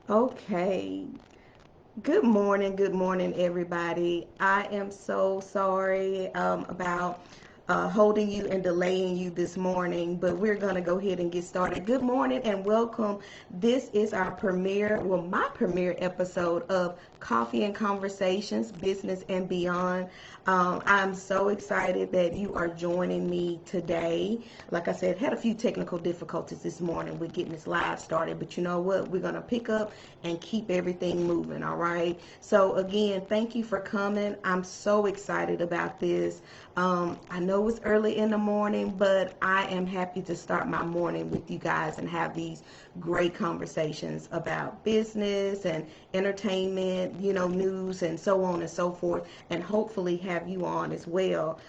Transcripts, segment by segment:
Okay. Good morning, everybody. I am so sorry about holding you and delaying you this morning, but we're going to go ahead and get started. Good morning and welcome. This is our my premiere episode of Coffee and Conversations, Business and Beyond. I'm so excited that you are joining me today. Like I said, had a few technical difficulties this morning with getting this live started, but you know what? We're going to pick up and keep everything moving, all right? So, again, thank you for coming. I'm so excited about this. I know it's early in the morning, but I am happy to start my morning with you guys and have these great conversations about business and entertainment, news and so on and so forth, and hopefully have you on as well.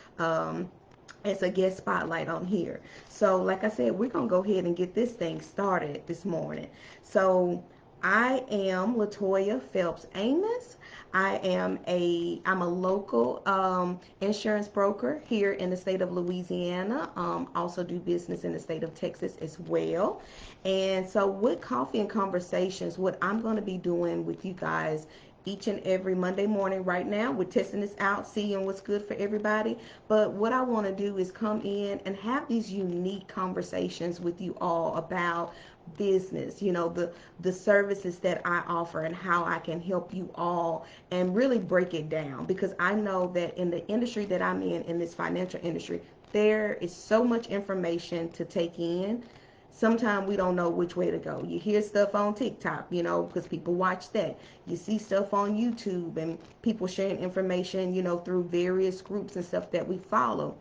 As a guest spotlight on here. So, like I said, we're going to go ahead and get this thing started this morning. So, I am Latoya Phelps Amos. I'm a local insurance broker here in the state of Louisiana. Also do business in the state of Texas as well. And so with Coffee and Conversations, what I'm going to be doing with you guys each and every Monday morning right now. We're testing this out, seeing what's good for everybody. But what I want to do is come in and have these unique conversations with you all about business, the services that I offer and how I can help you all and really break it down, because I know that in the industry that I'm in this financial industry, there is so much information to take in. Sometimes we don't know which way to go. You hear stuff on TikTok, because people watch that. You see stuff on YouTube and people sharing information, through various groups and stuff that we follow.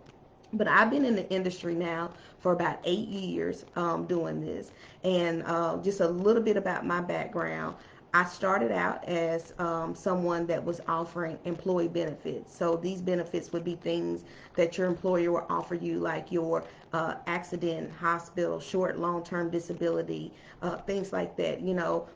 But I've been in the industry now for about 8 years doing this. And just a little bit about my background. I started out as someone that was offering employee benefits. So these benefits would be things that your employer will offer you, like your accident, hospital, short, long-term disability, things like that.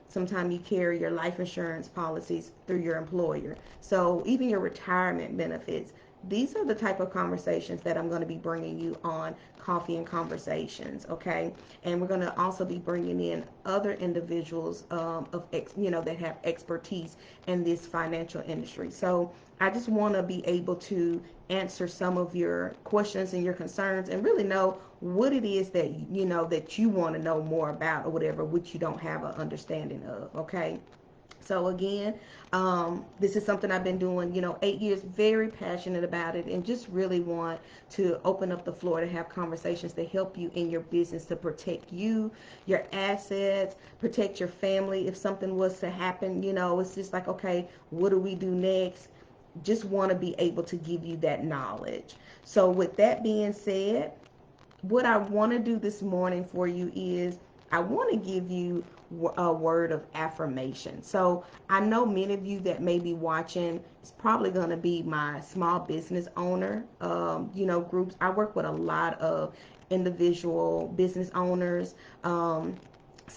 Sometimes you carry your life insurance policies through your employer. So even your retirement benefits. These are the type of conversations that I'm going to be bringing you on Coffee and Conversations, okay? And we're going to also be bringing in other individuals that have expertise in this financial industry. So I just want to be able to answer some of your questions and your concerns and really know what it is that that you want to know more about or whatever, which you don't have an understanding of, okay? So again, this is something I've been doing, 8 years, very passionate about it, and just really want to open up the floor to have conversations to help you in your business, to protect you, your assets, protect your family. If something was to happen, it's just like, okay, what do we do next? Just want to be able to give you that knowledge. So with that being said, what I want to do this morning for you is I want to give you a word of affirmation. So I know many of you that may be watching, it's probably going to be my small business owner, groups. I work with a lot of individual business owners, some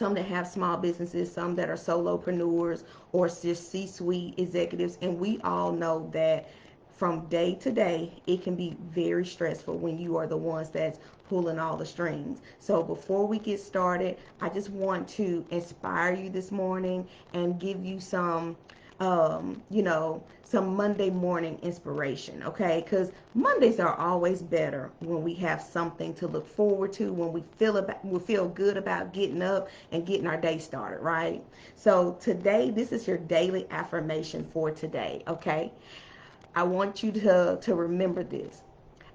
that have small businesses, some that are solopreneurs or just C-suite executives. And we all know that from day to day, it can be very stressful when you are the ones that's pulling all the strings. So before we get started, I just want to inspire you this morning and give you some Monday morning inspiration, okay? Because Mondays are always better when we have something to look forward to, when we feel good about getting up and getting our day started, right? So today, this is your daily affirmation for today, okay? I want you to remember this.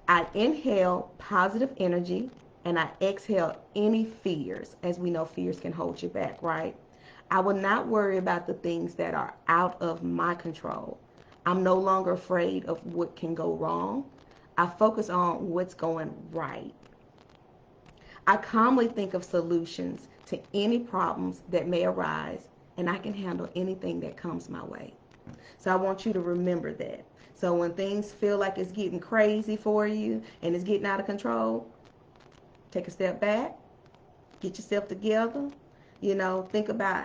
I inhale positive energy and I exhale any fears. As we know, fears can hold you back, right? I will not worry about the things that are out of my control. I'm no longer afraid of what can go wrong. I focus on what's going right. I calmly think of solutions to any problems that may arise, and I can handle anything that comes my way. So I want you to remember that. So when things feel like it's getting crazy for you and it's getting out of control, take a step back, get yourself together, think about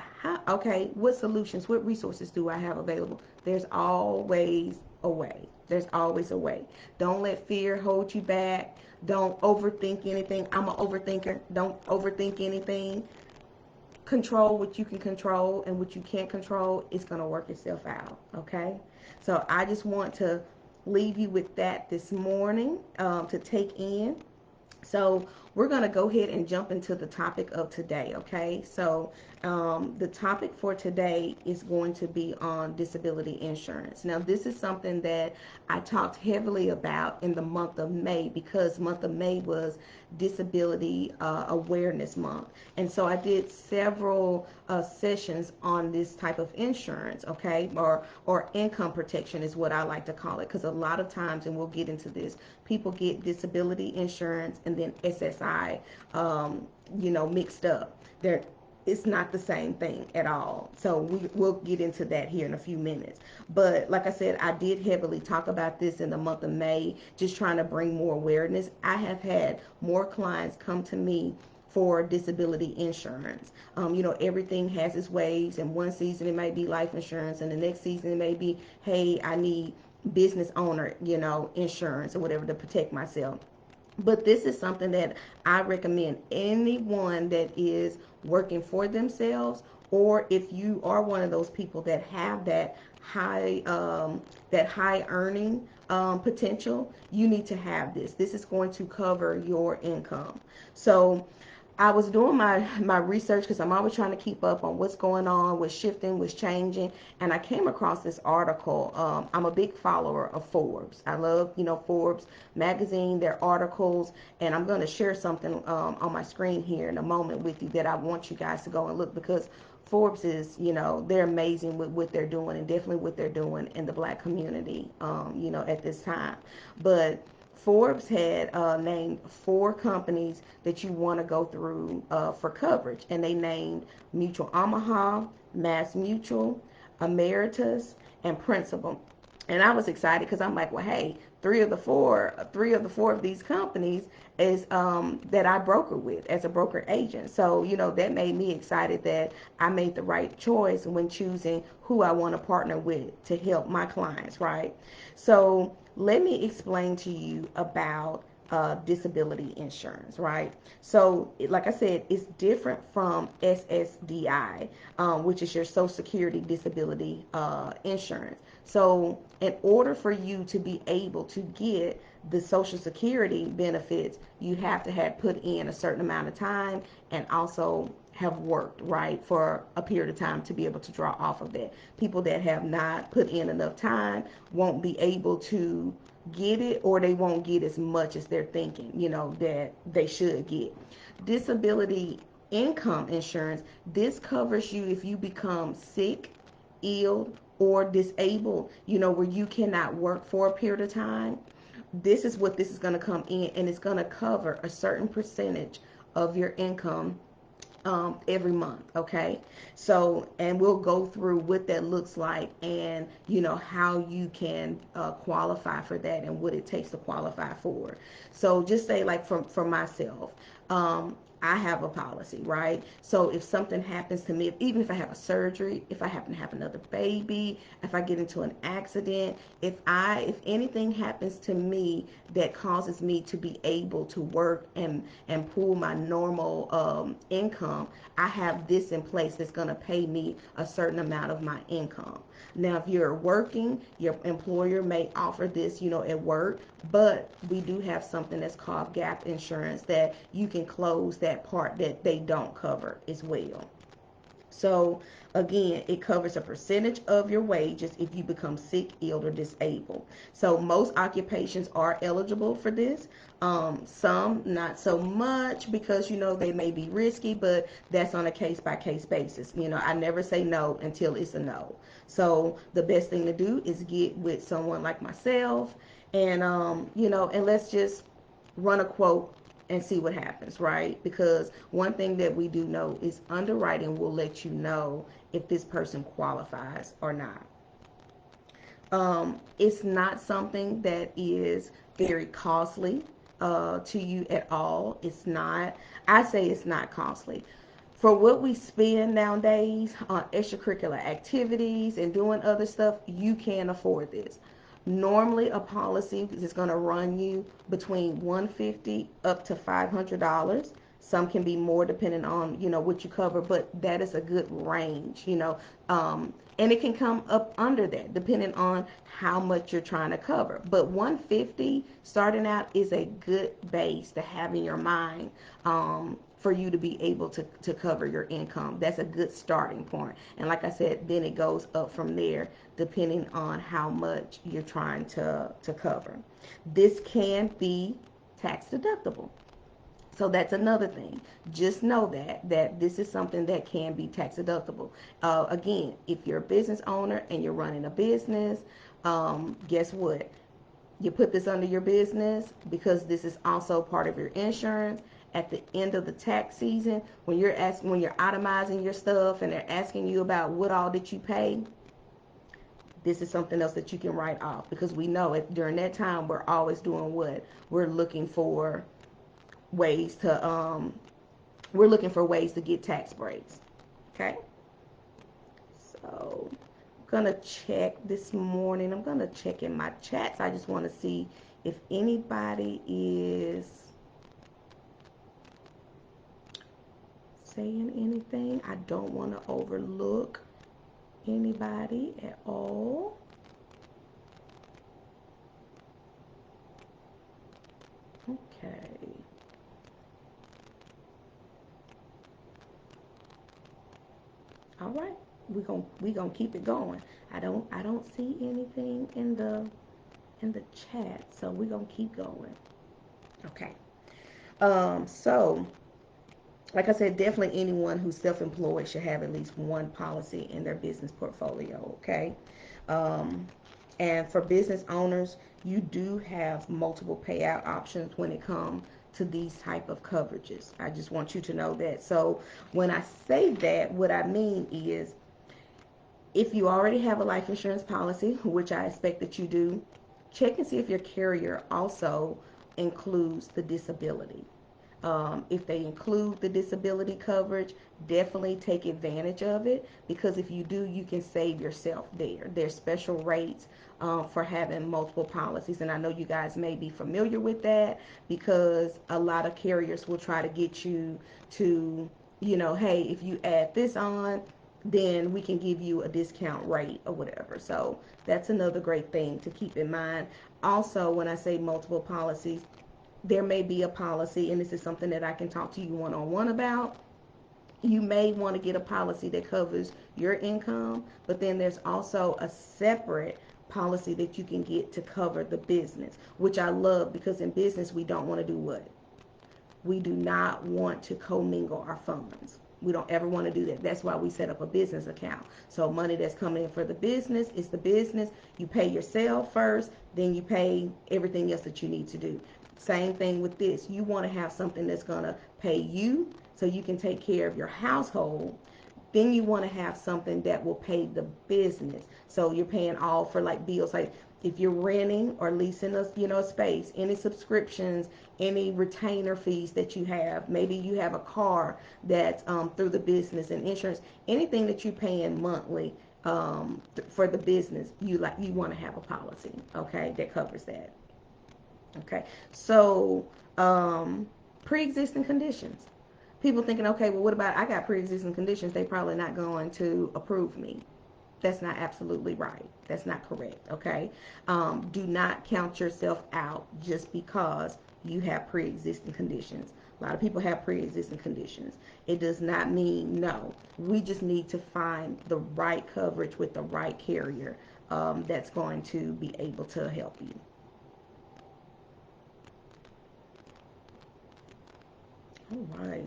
what solutions, what resources do I have available? There's always a way. There's always a way. Don't let fear hold you back. Don't overthink anything. I'm an overthinker. Don't overthink anything. control what you can control, and what you can't control, it's going to work itself out. Okay. So I just want to leave you with that this morning, to take in. So we're going to go ahead and jump into the topic of today, okay? So the topic for today is going to be on disability insurance. Now, this is something that I talked heavily about in the month of May, because month of May was Disability Awareness Month. And so I did several sessions on this type of insurance, okay? Or income protection is what I like to call it, because a lot of times, and we'll get into this, people get disability insurance and then SSI, mixed up. It's not the same thing at all. So we'll get into that here in a few minutes. But like I said, I did heavily talk about this in the month of May, just trying to bring more awareness. I have had more clients come to me for disability insurance. Everything has its waves. In one season, it may be life insurance, and the next season, it may be, hey, I need business owner, insurance or whatever to protect myself. But this is something that I recommend anyone that is working for themselves, or if you are one of those people that have that high earning potential, you need to have this. This is going to cover your income. So I was doing my research, because I'm always trying to keep up on what's going on, what's shifting, what's changing, and I came across this article. I'm a big follower of Forbes. I love, Forbes magazine, their articles, and I'm going to share something on my screen here in a moment with you that I want you guys to go and look, because Forbes is, they're amazing with what they're doing, and definitely what they're doing in the Black community, at this time. But Forbes had named 4 companies that you want to go through for coverage, and they named Mutual Omaha, Mass Mutual, Emeritus, and Principal. And I was excited, because I'm like, well, hey, three of the four of these companies is that I broker with as a broker agent. So that made me excited that I made the right choice when choosing who I want to partner with to help my clients, right? So let me explain to you about disability insurance, right? So, like I said, it's different from SSDI, which is your Social Security disability insurance. So, in order for you to be able to get the Social Security benefits, you have to have put in a certain amount of time, and also have worked, right, for a period of time to be able to draw off of that. People that have not put in enough time won't be able to get it, or they won't get as much as they're thinking, that they should get. Disability income insurance, this covers you if you become sick, ill, or disabled, where you cannot work for a period of time. This is what this is going to come in, and it's going to cover a certain percentage of your income every month. Okay. So, and we'll go through what that looks like, and how you can qualify for that, and what it takes to qualify for. So just say, like, for myself, I have a policy, right? So if something happens to me, even if I have a surgery, if I happen to have another baby, if I get into an accident, if anything happens to me that causes me to be able to work and pull my normal income, I have this in place that's going to pay me a certain amount of my income. Now, if you're working, your employer may offer this, at work, but we do have something that's called gap insurance that you can close that part that they don't cover as well. So again, it covers a percentage of your wages if you become sick, ill, or disabled. So most occupations are eligible for this. Some not so much, because they may be risky, but that's on a case by case basis. I never say no until it's a no. So the best thing to do is get with someone like myself, and and let's just run a quote and see what happens, right? Because one thing that we do know is underwriting will let you know if this person qualifies or not. It's not something that is very costly to you at all. It's not. I say it's not costly. For what we spend nowadays on extracurricular activities and doing other stuff, you can afford this. Normally, a policy is going to run you between $150 up to $500. Some can be more depending on, what you cover, but that is a good range, and it can come up under that depending on how much you're trying to cover. But 150 starting out is a good base to have in your mind, for you to be able to cover your income. That's a good starting point. And like I said, then it goes up from there depending on how much you're trying to cover. This can be tax deductible. So that's another thing. Just know that this is something that can be tax deductible. Again, if you're a business owner and you're running a business, guess what? You put this under your business because this is also part of your insurance. At the end of the tax season, when you're itemizing your stuff and they're asking you about what all did you pay, this is something else that you can write off, because we know if during that time we're always doing what? Ways to we're looking for ways to get tax breaks. Okay, so I'm gonna check this morning. I'm gonna check in my chats. I just want to see if anybody is saying anything. I don't want to overlook anybody at all. Okay. All right. We're gonna keep it going. I don't see anything in the chat, so we're gonna keep going. Okay. So like I said, definitely anyone who's self-employed should have at least one policy in their business portfolio. Okay. Um, and for business owners, you do have multiple payout options when it comes to these type of coverages. I just want you to know that. So when I say that, what I mean is, if you already have a life insurance policy, which I expect that you do, check and see if your carrier also includes the disability. If they include the disability coverage, definitely take advantage of it, because if you do, you can save yourself there. There's special rates for having multiple policies, and I know you guys may be familiar with that, because a lot of carriers will try to get you to, hey, if you add this on, then we can give you a discount rate or whatever. So that's another great thing to keep in mind. Also, when I say multiple policies, there may be a policy, and this is something that I can talk to you one-on-one about. You may want to get a policy that covers your income, but then there's also a separate policy that you can get to cover the business, which I love, because in business we don't want to do what? We do not want to commingle our funds. We don't ever want to do that. That's why we set up a business account. So money that's coming in for the business is the business. You pay yourself first, then you pay everything else that you need to do. Same thing with this. You want to have something that's going to pay you so you can take care of your household. Then you want to have something that will pay the business. So you're paying all for like bills, like if you're renting or leasing a space, any subscriptions, any retainer fees that you have. Maybe you have a car that's through the business, and insurance, anything that you're paying monthly for the business, you want to have a policy, okay, that covers that. Okay, so pre-existing conditions. People thinking, okay, well, what about I got pre-existing conditions? They probably not going to approve me. That's not absolutely right. That's not correct. Okay, do not count yourself out just because you have pre-existing conditions. A lot of people have pre-existing conditions. It does not mean no. We just need to find the right coverage with the right carrier that's going to be able to help you. All right.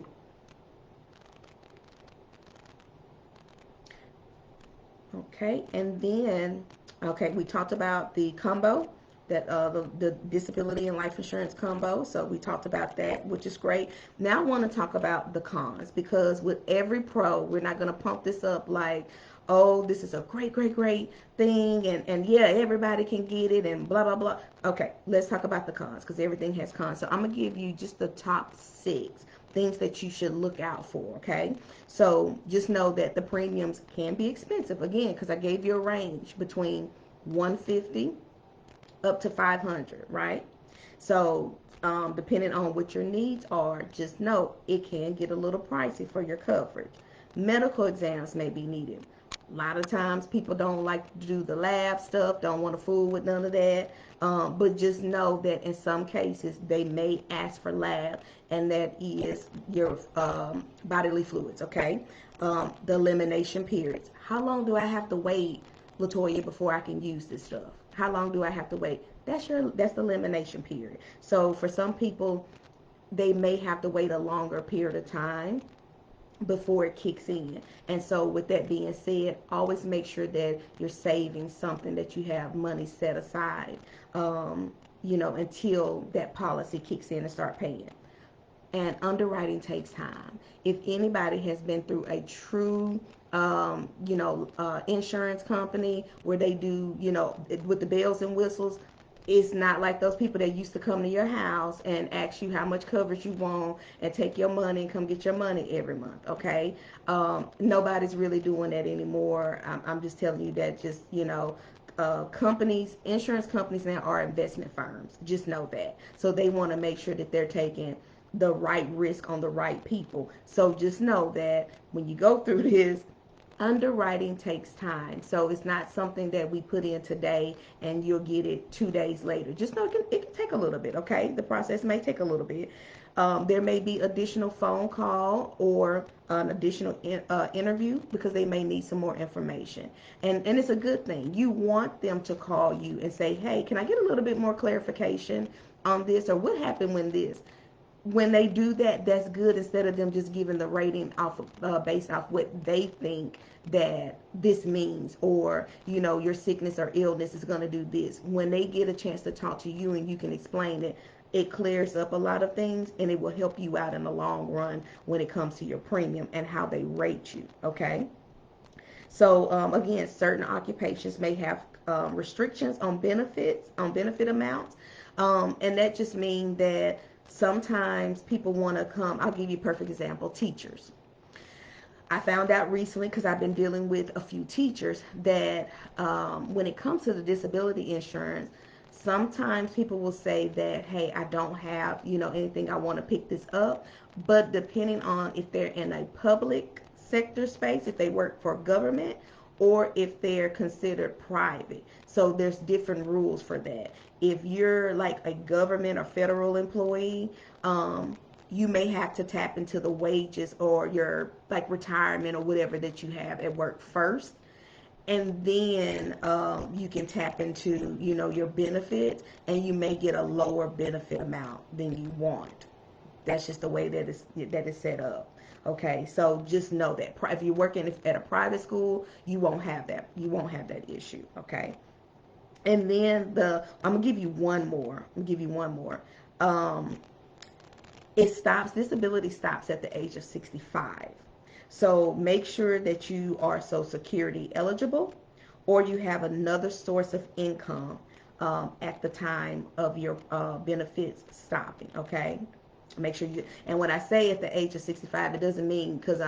Okay, and then, okay, we talked about the combo, that the disability and life insurance combo. So we talked about that, which is great. Now I want to talk about the cons, because with every pro, we're not going to pump this up like, oh, this is a great, great, great thing, and yeah, everybody can get it, and blah, blah, blah. Okay, let's talk about the cons, because everything has cons. So I'm going to give you just the top 6 things that you should look out for, okay? So just know that the premiums can be expensive, again, because I gave you a range between 150 up to 500, right? So depending on what your needs are, just know it can get a little pricey for your coverage. Medical exams may be needed. A lot of times people don't like to do the lab stuff, don't want to fool with none of that. But just know that in some cases they may ask for lab, and that is your bodily fluids, okay? The elimination periods. How long do I have to wait, Latoya, before I can use this stuff? How long do I have to wait? That's the elimination period. So for some people, they may have to wait a longer period of time before it kicks in. And so with that being said, always make sure that you're saving something, that you have money set aside, until that policy kicks in and start paying. And underwriting takes time. If anybody has been through a true insurance company where they do, with the bells and whistles, it's not like those people that used to come to your house and ask you how much coverage you want and take your money and come get your money every month, okay? Nobody's really doing that anymore. I'm just telling you that insurance companies now are investment firms. Just know that. So they want to make sure that they're taking the right risk on the right people. So just know that when you go through this, underwriting takes time. So it's not something that we put in today and you'll get it 2 days later. Just know it can take a little bit, okay? The process may take a little bit. There may be additional phone call or an additional interview because they may need some more information. And it's a good thing. You want them to call you and say, hey, can I get a little bit more clarification on this, or what happened when this? When they do that, that's good, instead of them just giving the rating off of, based off what they think that this means, or your sickness or illness is going to do this. When they get a chance to talk to you and you can explain it, it clears up a lot of things, and it will help you out in the long run when it comes to your premium and how they rate you, okay? So again, certain occupations may have restrictions on benefit amounts, and that just means that sometimes people want to come. I'll give you a perfect example: teachers. I found out recently, because I've been dealing with a few teachers, that when it comes to the disability insurance, sometimes people will say that, hey, I don't have anything, I want to pick this up. But depending on if they're in a public sector space, if they work for government, or if they're considered private. So there's different rules for that. If you're like a government or federal employee, you may have to tap into the wages or your like retirement or whatever that you have at work first. And then you can tap into your benefits, and you may get a lower benefit amount than you want. That's just the way that it's set up. Okay, so just know that if you're working at a private school, you won't have that. You won't have that issue. Okay, and then I'm gonna give you one more. Disability stops at the age of 65. So make sure that you are Social Security eligible, or you have another source of income at the time of your benefits stopping. Okay, make sure and when I say at the age of 65, it doesn't mean because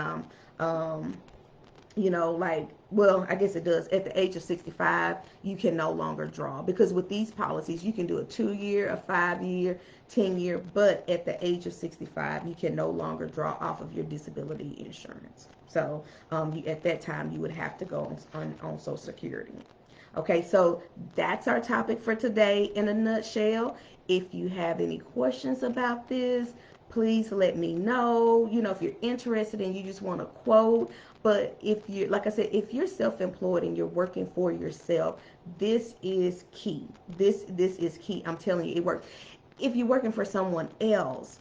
well, I guess it does. At the age of 65, you can no longer draw, because with these policies, you can do a 2-year, a 5-year, 10-year, but at the age of 65, you can no longer draw off of your disability insurance. So at that time, you would have to go on Social Security. Okay, so that's our topic for today in a nutshell. If you have any questions about this, please let me know. If you're interested and you just want to quote. But if you're, like I said, if you're self-employed and you're working for yourself, this is key. This is key. I'm telling you, it works. If you're working for someone else,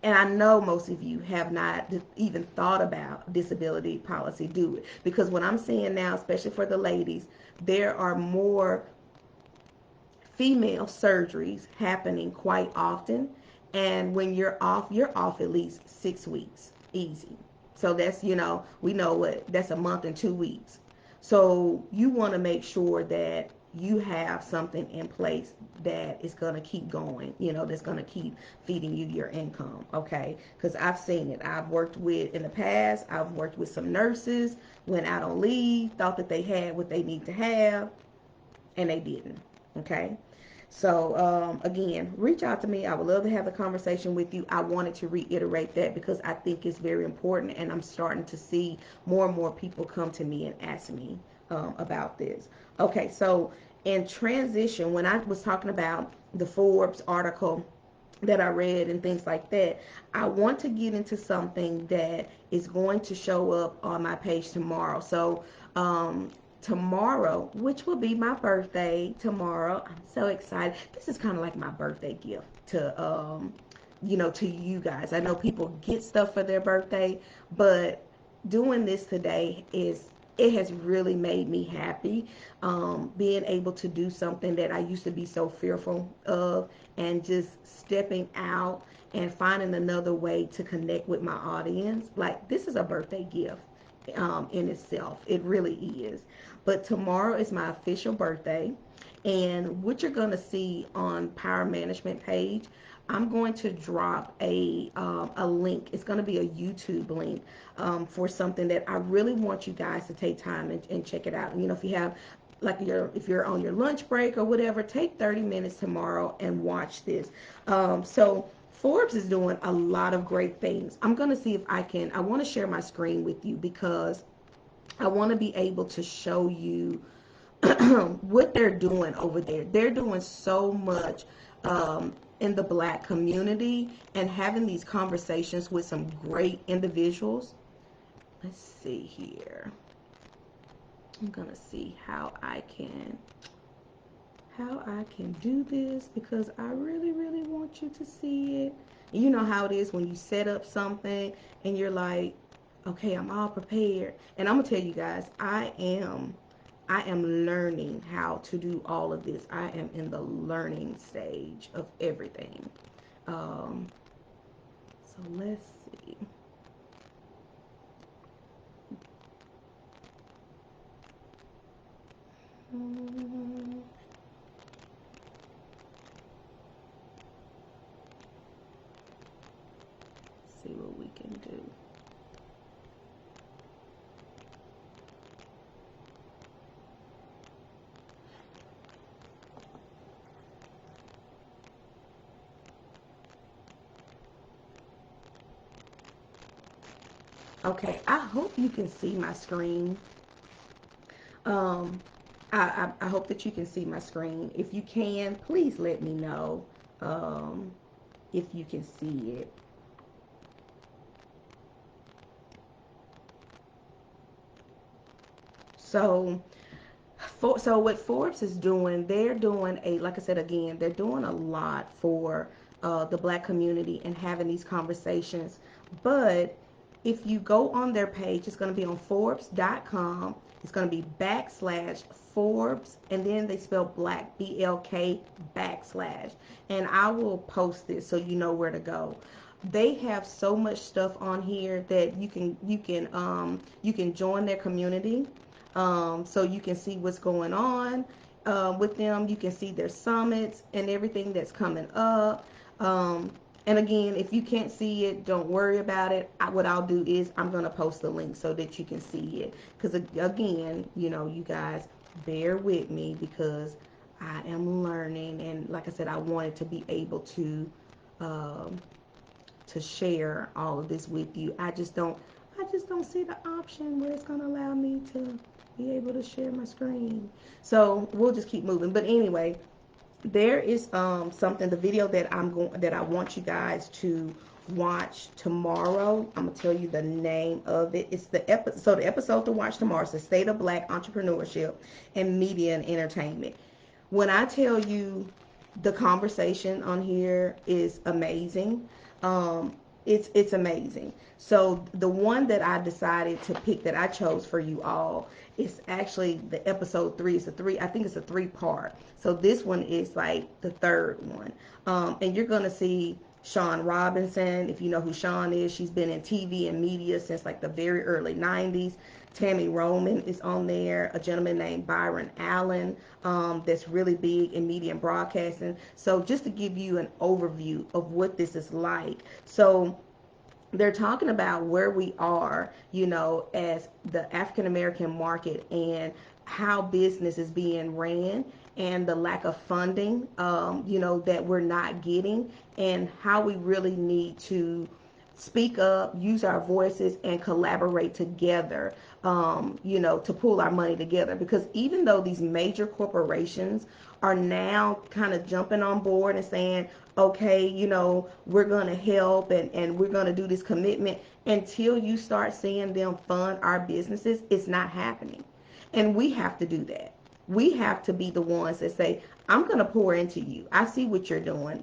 and I know most of you have not even thought about disability policy, do it. Because what I'm seeing now, especially for the ladies, there are more female surgeries happening quite often. And when you're off at least 6 weeks, easy. So that's, we know that's a month and 2 weeks. So you want to make sure that you have something in place that is going to keep going, that's going to keep feeding you your income, okay? Because I've seen it. In the past, I've worked with some nurses, went out on leave, thought that they had what they need to have, and they didn't, okay? So again, reach out to me. I would love to have a conversation with you. I wanted to reiterate that because I think it's very important, and I'm starting to see more and more people come to me and ask me about this. Okay, so in transition, when I was talking about the Forbes article that I read and things like that, I want to get into something that is going to show up on my page tomorrow. So, tomorrow, which will be my birthday tomorrow, I'm so excited. This is kind of like my birthday gift to, to you guys. I know people get stuff for their birthday, but doing this today it has really made me happy. Being able to do something that I used to be so fearful of, and just stepping out and finding another way to connect with my audience. Like, this is a birthday gift in itself. It really is. But tomorrow is my official birthday. And what you're going to see on Power Management page, I'm going to drop a link. It's going to be a YouTube link for something that I really want you guys to take time and check it out. If you have if you're on your lunch break or whatever, take 30 minutes tomorrow and watch this. So Forbes is doing a lot of great things. I'm going to see if I want to share my screen with you because I want to be able to show you what they're doing over there. They're doing so much in the Black community and having these conversations with some great individuals. Let's see here. I'm gonna see how I can do this because I really, really want you to see it. You know how it is when you set up something and you're like, okay, I'm all prepared. And I'm gonna tell you guys, I am learning how to do all of this. I am in the learning stage of everything. So let's see. See what we can do. Okay, I hope you can see my screen. Um, I hope that you can see my screen. If you can, please let me know if you can see it. So, so what Forbes is doing, they're doing like I said again, they're doing a lot for the Black community and having these conversations. But if you go on their page, it's going to be on Forbes.com. It's going to be /Forbes, and then they spell Black, BLK /. And I will post this so you know where to go. They have so much stuff on here that you can join their community. So you can see what's going on with them. You can see their summits and everything that's coming up. And again, if you can't see it, don't worry about it. What I'll do is I'm going to post the link so that you can see it. Because again, you guys, bear with me because I am learning. And like I said, I wanted to be able to share all of this with you. I just don't see the option where it's going to allow me to be able to share my screen. So we'll just keep moving. But anyway, there is something, the video that I want you guys to watch tomorrow. I'm gonna tell you the name of it. It's the episode. So the episode to watch tomorrow is the State of Black Entrepreneurship and Media and Entertainment. When I tell you the conversation on here is amazing, it's amazing. So the one that I decided to pick, that I chose for you all, is actually the episode 3. I think it's a 3-part. So this one is like the third one. And you're gonna see Shawn Robinson. If you know who Shawn is, she's been in TV and media since like the very early 90s. Tammy Roman is on there, a gentleman named Byron Allen that's really big in media and broadcasting. So just to give you an overview of what this is like. So they're talking about where we are, as the African American market, and how business is being ran and the lack of funding, that we're not getting, and how we really need to speak up, use our voices, and collaborate together, to pull our money together. Because even though these major corporations are now kind of jumping on board and saying, okay, we're going to help, and we're going to do this commitment, until you start seeing them fund our businesses, it's not happening. And we have to do that. We have to be the ones that say, I'm going to pour into you. I see what you're doing.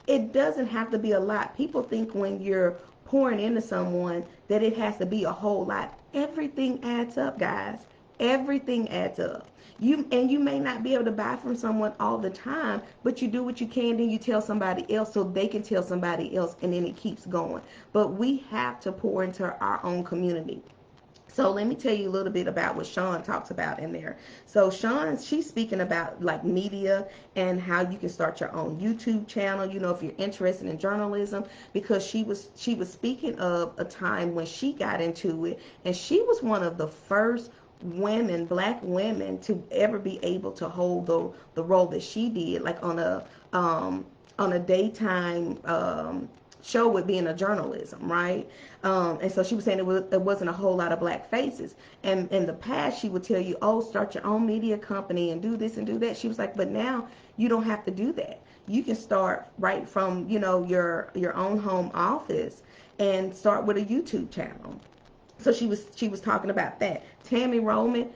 It doesn't have to be a lot. People think when you're pouring into someone that it has to be a whole lot. Everything adds up, guys. Everything adds up. You may not be able to buy from someone all the time, but you do what you can, then you tell somebody else so they can tell somebody else, and then it keeps going. But we have to pour into our own community. So let me tell you a little bit about what Sean talks about in there. So Sean, she's speaking about like media and how you can start your own YouTube channel, if you're interested in journalism, because she was speaking of a time when she got into it, and she was one of the first women, black women, to ever be able to hold the role that she did, like on a daytime show with being a journalism, right? And so she was saying it wasn't a whole lot of black faces. And in the past, she would tell you, oh, start your own media company and do this and do that. She was like, but now you don't have to do that. You can start right from, your own home office and start with a YouTube channel. So she was talking about that. Tammy Roman,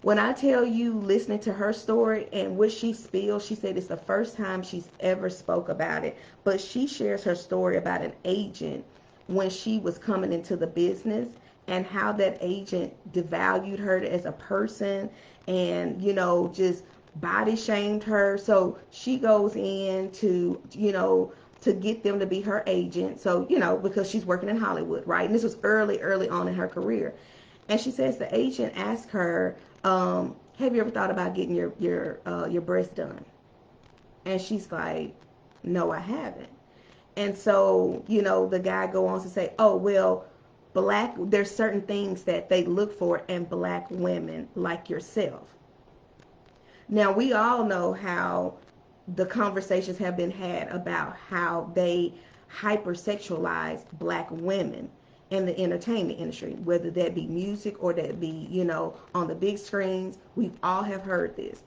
when I tell you, listening to her story and what she spilled, she said it's the first time she's ever spoke about it. But she shares her story about an agent when she was coming into the business, and how that agent devalued her as a person, and, just body shamed her. So she goes in to get them to be her agent. So, because she's working in Hollywood, right? And this was early on in her career. And she says the agent asked her, have you ever thought about getting your breast done? And she's like, no, I haven't. And so, the guy go on to say, oh, well, there's certain things that they look for in black women like yourself. Now, we all know how the conversations have been had about how they hypersexualize black women in the entertainment industry, whether that be music or that be, on the big screens. We all have heard this.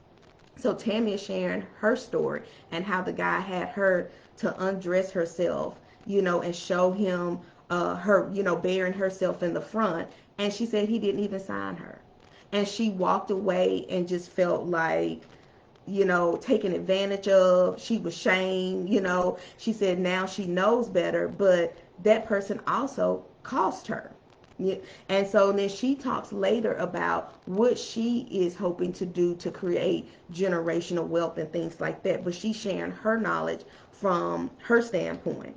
So Tammy is sharing her story and how the guy had her to undress herself, and show him her, bearing herself in the front. And she said he didn't even sign her. And she walked away and just felt like, taken advantage of. She was shamed, She said now she knows better, but that person also cost her. Yeah. And so then she talks later about what she is hoping to do to create generational wealth and things like that. But she's sharing her knowledge from her standpoint.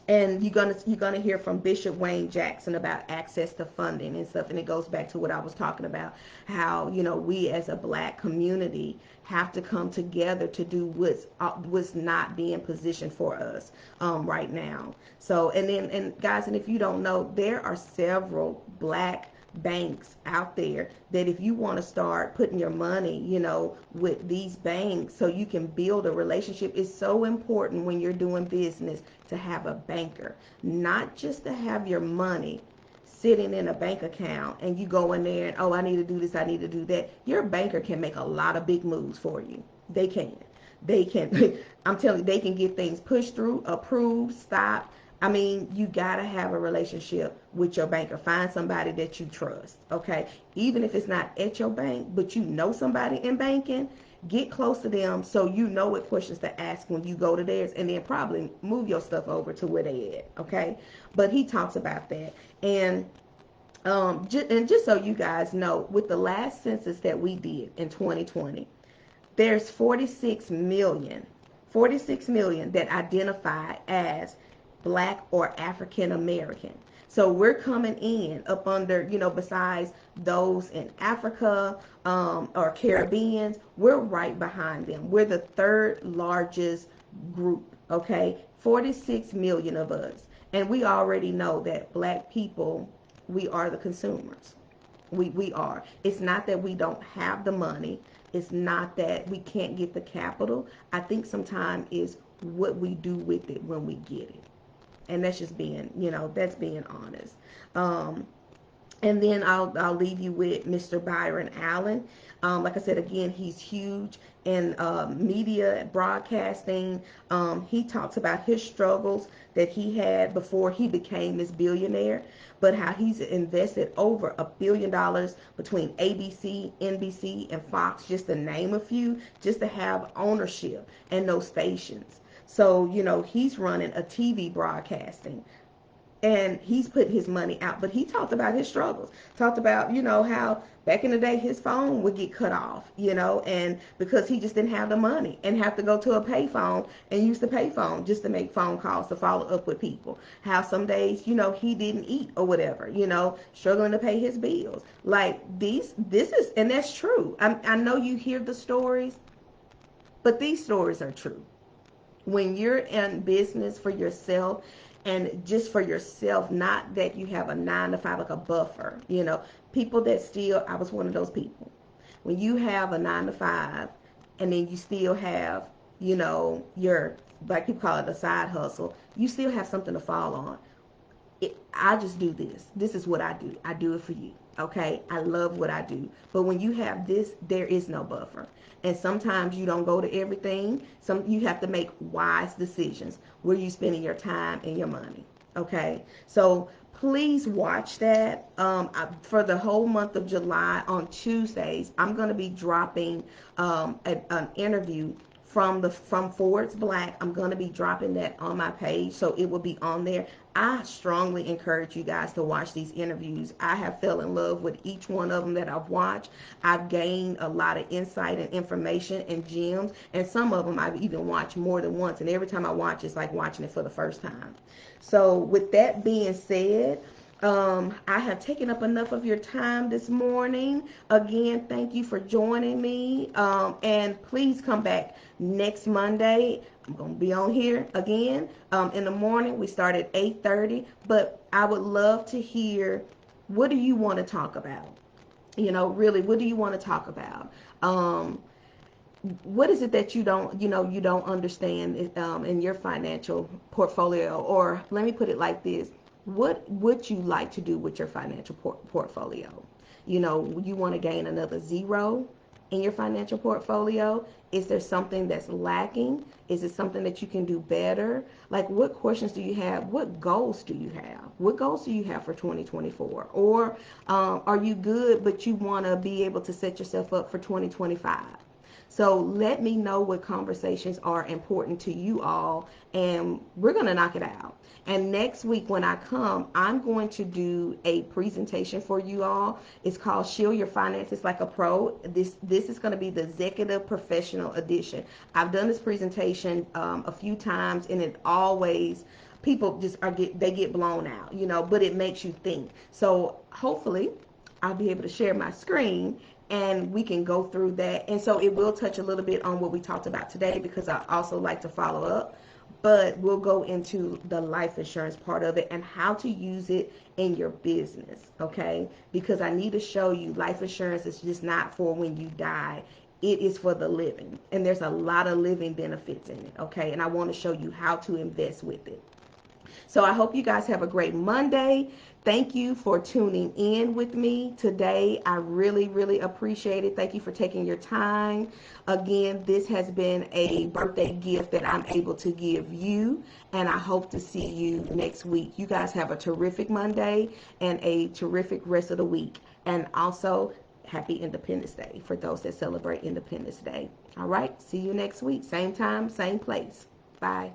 And you're gonna hear from Bishop Wayne Jackson about access to funding and stuff, and it goes back to what I was talking about, how we as a black community have to come together to do what's not being positioned for us right now. So and guys, and if you don't know, there are several black banks out there that if you want to start putting your money, with these banks so you can build a relationship. It's so important when you're doing business to have a banker, not just to have your money sitting in a bank account and you go in there and, oh, I need to do this, I need to do that. Your banker can make a lot of big moves for you. They can. I'm telling you, they can get things pushed through, approved, stopped. I mean, you got to have a relationship with your banker. Find somebody that you trust, okay? Even if it's not at your bank, but you know somebody in banking, get close to them so you know what questions to ask when you go to theirs, and then probably move your stuff over to where they at, okay? But he talks about that. And just so you guys know, with the last census that we did in 2020, there's 46 million that identify as black or African American. So we're coming in up under, besides those in Africa or Caribbeans, we're right behind them. We're the third largest group, okay? 46 million of us. And we already know that black people, we are the consumers. We are. It's not that we don't have the money. It's not that we can't get the capital. I think sometimes is what we do with it when we get it. And that's just being, that's being honest. Um, and then I'll leave you with Mr. Byron Allen. Like I said, again, he's huge in media broadcasting. He talks about his struggles that he had before he became this billionaire, but how he's invested over $1 billion between ABC, NBC, and Fox, just to name a few, just to have ownership in those stations. So, he's running a TV broadcasting, and he's put his money out, but he talked about his struggles, talked about how back in the day his phone would get cut off, and because he just didn't have the money and have to go to a payphone and use the payphone just to make phone calls to follow up with people, how some days he didn't eat or whatever, struggling to pay his bills. Like this is, and that's true. I know you hear the stories, but these stories are true. When you're in business for yourself, and just for yourself, not that you have a 9 to 5 like a buffer, people that still, I was one of those people. When you have a 9 to 5 and then you still have, your, like people call it a side hustle, you still have something to fall on. I just do this. This is what I do. I do it for you. Okay. I love what I do. But when you have this, there is no buffer. And sometimes you don't go to everything. You have to make wise decisions where you spending your time and your money. Okay. So please watch that. For the whole month of July on Tuesdays, I'm going to be dropping an interview from Forbes Black. I'm going to be dropping that on my page, so it will be on there. I strongly encourage you guys to watch these interviews. I have fell in love with each one of them that I've watched. I've gained a lot of insight and information and gems, and some of them I've even watched more than once, and every time I watch, it's like watching it for the first time. So with that being said, I have taken up enough of your time this morning. Again, thank you for joining me. And please come back next Monday. I'm going to be on here again in the morning. We start at 8:30. But I would love to hear, what do you want to talk about? Really, what do you want to talk about? What is it that you don't understand in your financial portfolio? Or let me put it like this. What would you like to do with your financial portfolio? You want to gain another zero in your financial portfolio? Is there something that's lacking? Is it something that you can do better? Like, what questions do you have? What goals do you have? What goals do you have for 2024? Or are you good, but you want to be able to set yourself up for 2025? So let me know what conversations are important to you all, and we're going to knock it out. And next week when I come, I'm going to do a presentation for you all. It's called Shield Your Finances Like a Pro. This is going to be the Executive Professional Edition. I've done this presentation a few times, and it always, people just they get blown out, but it makes you think. So hopefully I'll be able to share my screen and we can go through that. And so it will touch a little bit on what we talked about today, because I also like to follow up. But we'll go into the life insurance part of it and how to use it in your business, okay? Because I need to show you life insurance is just not for when you die. It is for the living. And there's a lot of living benefits in it, okay? And I want to show you how to invest with it. So I hope you guys have a great Monday. Thank you for tuning in with me today. I really, really appreciate it. Thank you for taking your time. Again, this has been a birthday gift that I'm able to give you, and I hope to see you next week. You guys have a terrific Monday and a terrific rest of the week. And also, happy Independence Day for those that celebrate Independence Day. All right, see you next week. Same time, same place. Bye.